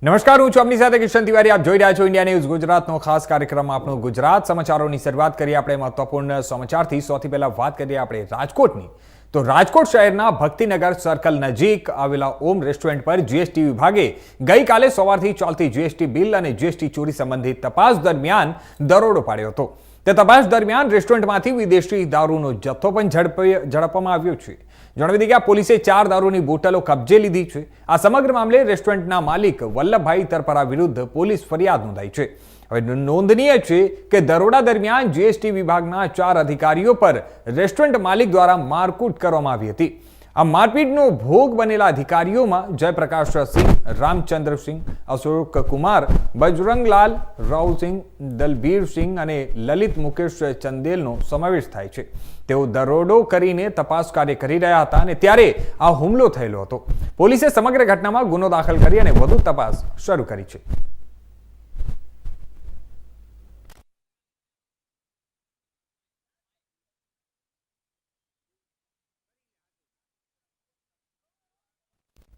નમસ્કાર, હું છું આપની સાથે કિશન તિવારી. આપ જોઈ રહ્યા છો ઇન્ડિયા ન્યૂઝ ગુજરાતનો ખાસ કાર્યક્રમ આપણો ગુજરાત સમાચારોની શરૂઆત કરીએ આપણે મહત્વપૂર્ણ સમાચારથી. સૌથી પહેલા વાત કરીએ આપણે રાજકોટની. તો રાજકોટ શહેરના ભક્તિનગર સર્કલ નજીક આવેલા ઓમ રેસ્ટોરન્ટ પર જીએસટી વિભાગે ગઈકાલે સવારથી ચાલતી જીએસટી બિલ અને જીએસટી ચોરી સંબંધિત તપાસ દરમિયાન દરોડો પાડ્યો હતો. તે તપાસ દરમિયાન રેસ્ટોરન્ટમાંથી વિદેશી દારૂનો જથ્થો પણ ઝડપવામાં આવ્યો છે. જણાવી દઈએ કે આ પોલીસે 4 દારૂની બોટલો કબજે લીધી છે. આ સમગ્ર મામલે રેસ્ટોરન્ટના માલિક વલ્લભભાઈ તરપરા વિરુદ્ધ પોલીસ ફરિયાદ નોંધાઈ છે. હવે નોંધનીય છે કે દરોડા દરમિયાન જીએસટી વિભાગના 4 અધિકારીઓ પર રેસ્ટોરન્ટ માલિક દ્વારા મારકૂટ કરવામાં આવી હતી. આ મારપીટનો ભોગ બનેલા અધિકારીઓમાં જયપ્રકાશ સિંહ, રામચંદ્રસિંહ, અશોક કુમાર, બજરંગલાલ, રાવસિંહ, દલબીરસિંહ અને લલિત મુકેશ ચંદેલનો સમાવેશ થાય છે. તેઓ દરોડો કરીને તપાસ કાર્ય કરી રહ્યા હતા અને ત્યારે આ હુમલો થયેલો હતો. પોલીસે સમગ્ર ઘટનામાં ગુનો દાખલ કરી અને વધુ તપાસ શરૂ કરી છે.